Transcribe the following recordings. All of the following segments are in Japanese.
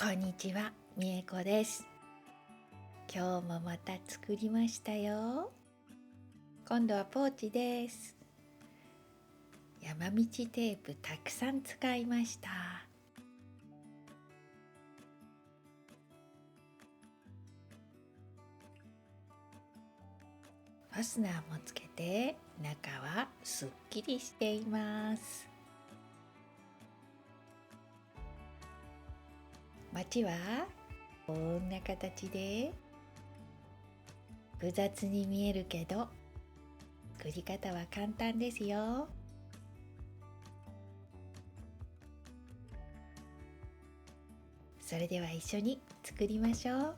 こんにちは、みえこです。今日もまた作りましたよ。今度はポーチです。山道テープたくさん使いました。ファスナーもつけて中はすっきりしています。街はこんな形で複雑に見えるけど作り方は簡単ですよ。それでは一緒に作りましょう。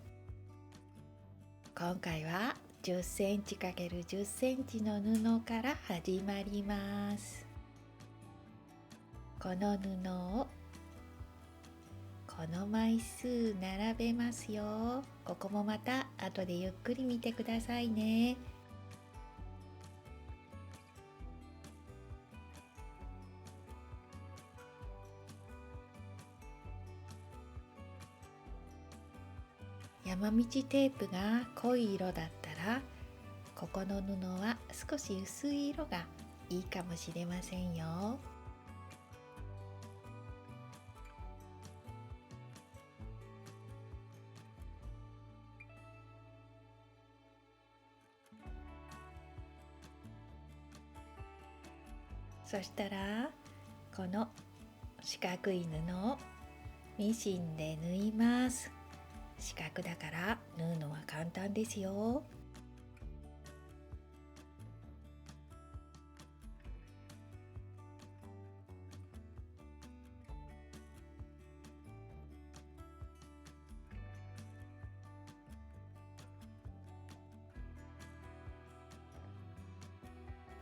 今回は10センチ ×10 センチの布から始まります。この布をこの枚数並べますよ。ここもまた後でゆっくり見てくださいね。山道テープが濃い色だったら、ここの布は少し薄い色がいいかもしれませんよ。そしたらこの四角い布をミシンで縫います。四角だから縫うのは簡単ですよ。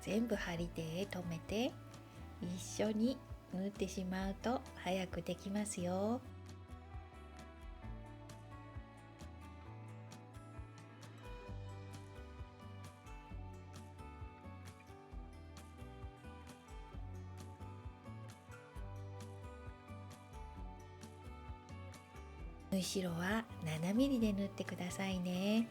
全部針で留めて一緒に縫ってしまうと早くできますよ。縫い代は7ミリで縫ってくださいね。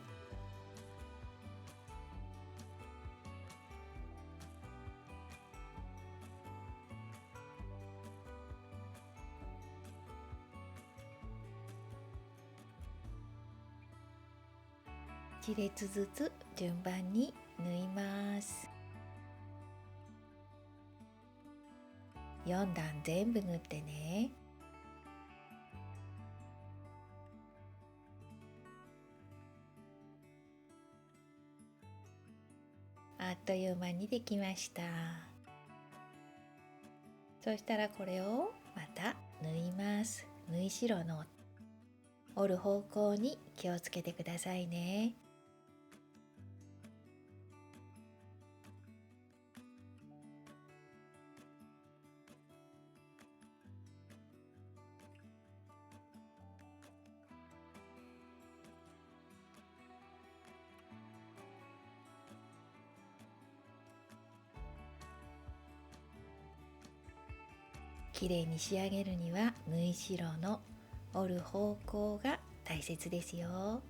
1列ずつ順番に縫います。4段全部縫ってね。あっという間にできました。そしたらこれをまた縫います。縫い代の折る方向に気をつけてくださいね。きれいに仕上げるには縫い代の折る方向が大切ですよ。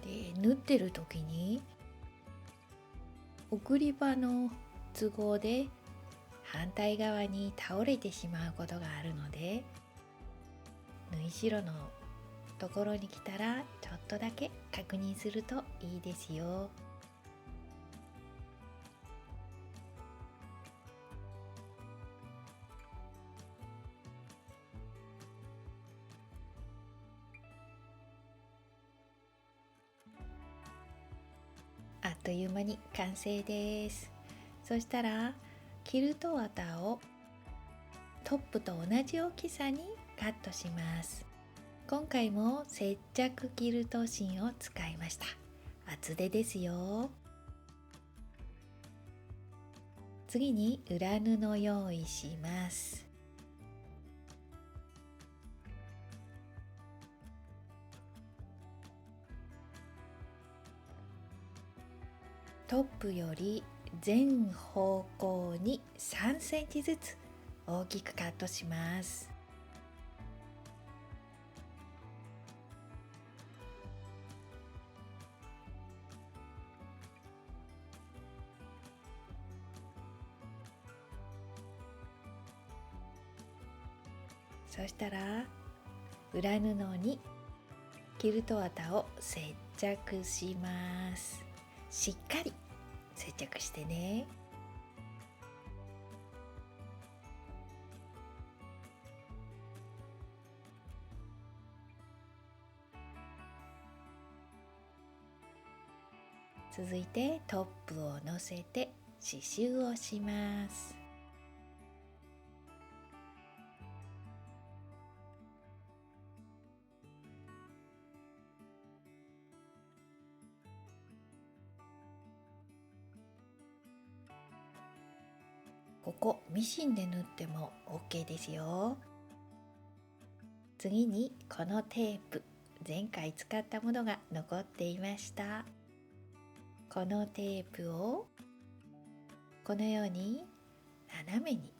で縫ってる時に送り場の都合で反対側に倒れてしまうことがあるので、縫い代のところに来たらちょっとだけ確認するといいですよ。あっという間に完成です。そしたらキルト綿をトップと同じ大きさにカットします。今回も接着キルト芯を使いました。厚手ですよ。次に裏布を用意します。トップより全方向に3センチずつ大きくカットします。そしたら裏布にキルト綿を接着します。しっかり接着してね。続いてトップを乗せて刺繍をします。ここミシンで縫っても OK ですよ。次にこのテープ、前回使ったものが残っていました。このテープをこのように斜めに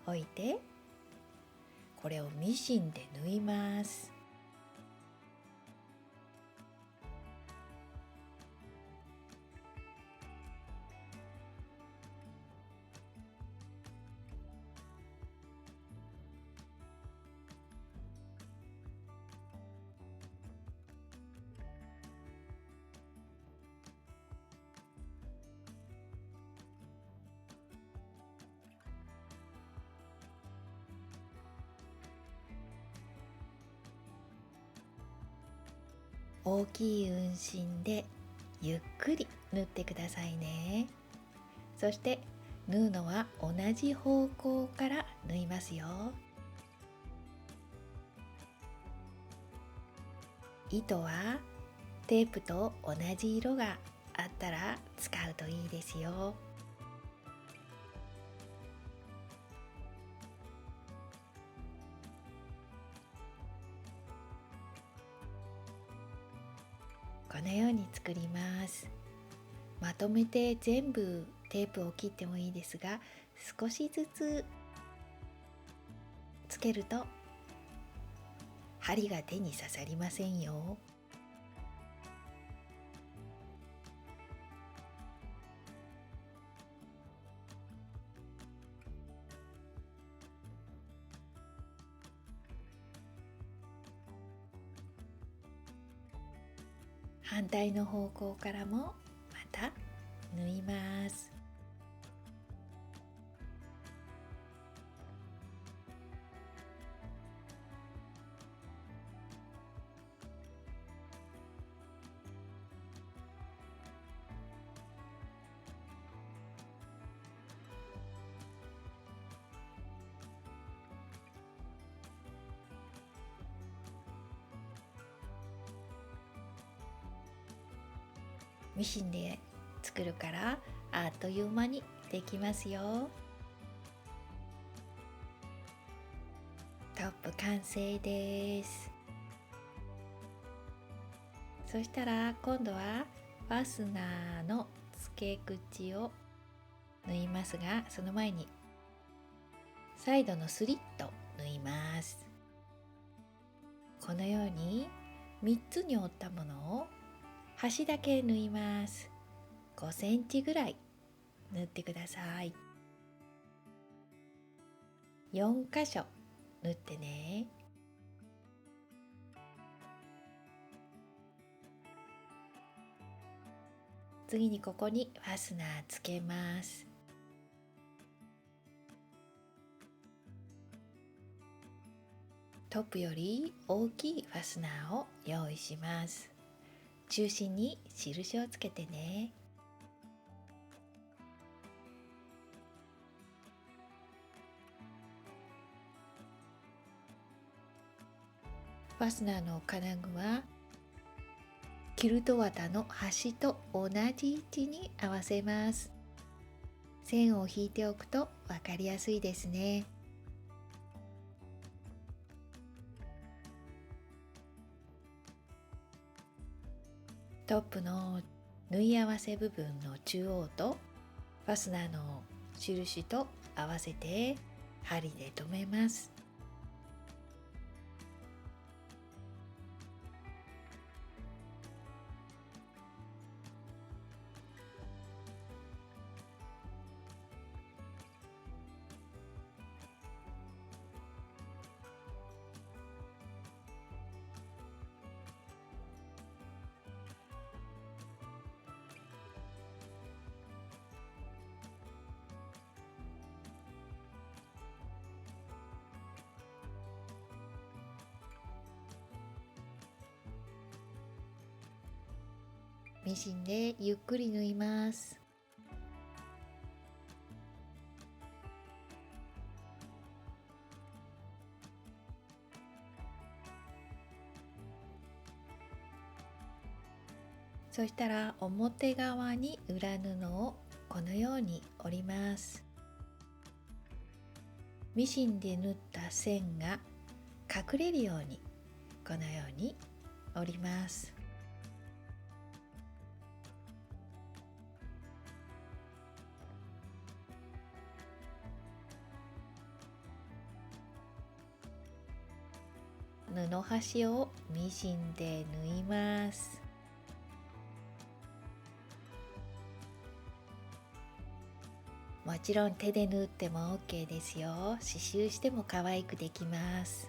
置いて、これをミシンで縫います。大きい運針でゆっくり縫ってくださいね。そして縫うのは同じ方向から縫いますよ。糸はテープと同じ色があったら使うといいですよ。このように作ります。まとめて全部テープを切ってもいいですが、少しずつつけると針が手に刺さりませんよ。反対の方向からもまた縫います。ミシンで作るからあっという間にできますよ。トップ完成です。そしたら今度はファスナーの付け口を縫いますが、その前にサイドのスリット縫います。このように3つに折ったものを端だけ縫います。5センチぐらい縫ってください。4箇所縫ってね。次にここにファスナーつけます。トップより大きいファスナーを用意します。中心に印をつけてね。ファスナーの金具はキルト綿の端と同じ位置に合わせます。線を引いておくと分かりやすいですね。トップの縫い合わせ部分の中央とファスナーの印と合わせて針で留めます。ミシンでゆっくり縫います。そしたら表側に裏布をこのように折ります。ミシンで縫った線が隠れるようにこのように折ります。布端をミシンで縫います。もちろん手で縫っても OK ですよ。刺繍しても可愛くできます。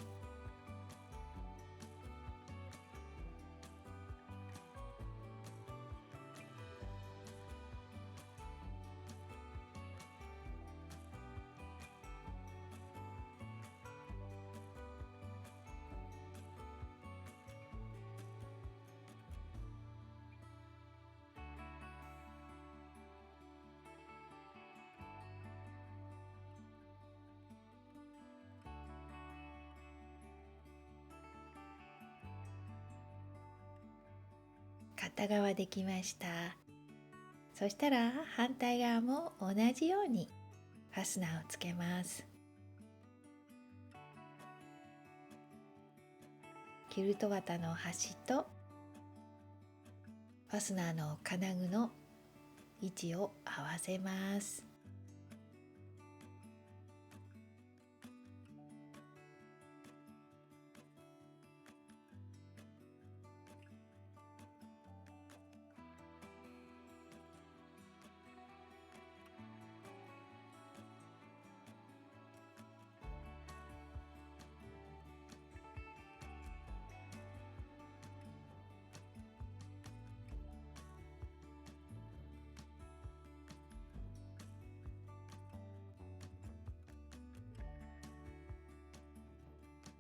片側できました。そしたら反対側も同じようにファスナーをつけます。キルト綿の端とファスナーの金具の位置を合わせます。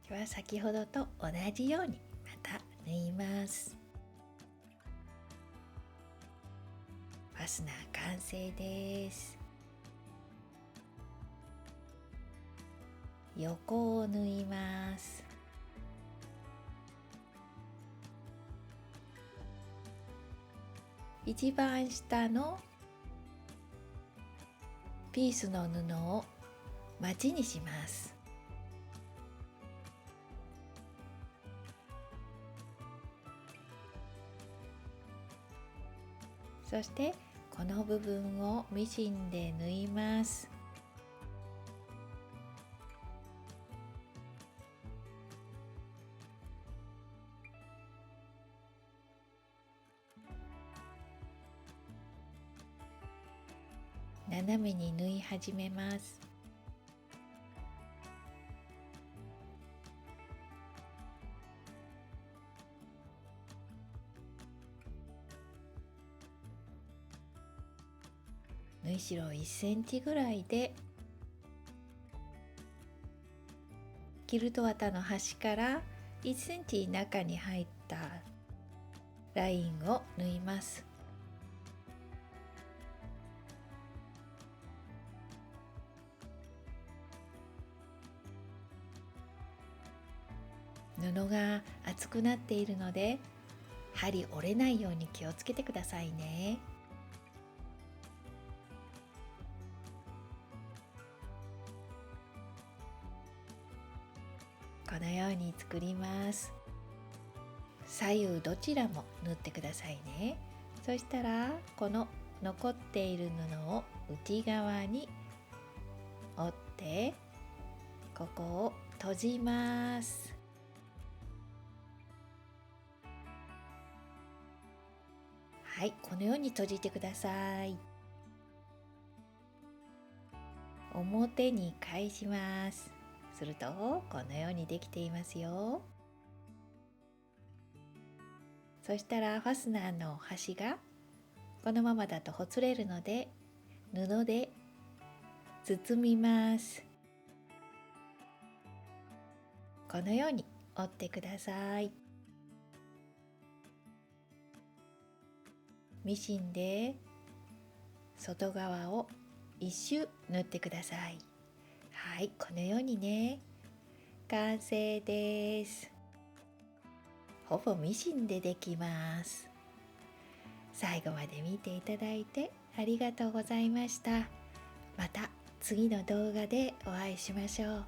では先ほどと同じようにまた縫います。ファスナー完成です。横を縫います。一番下のピースの布をまちにします。そしてこの部分をミシンで縫います。斜めに縫い始めます。縫い代1センチぐらいでキルト綿の端から1センチ中に入ったラインを縫います。布が厚くなっているので針折れないように気をつけてくださいね。このように作ります。左右どちらも縫ってくださいね。そしたらこの残っている布を内側に折ってここを閉じます。はい、このように閉じてください。表に返します。するとこのようにできていますよ。そしたらファスナーの端がこのままだとほつれるので布で包みます。このように折ってください。ミシンで外側を一周縫ってください。はい、このようにね、完成です。ほぼミシンでできます。最後まで見ていただいてありがとうございました。また次の動画でお会いしましょう。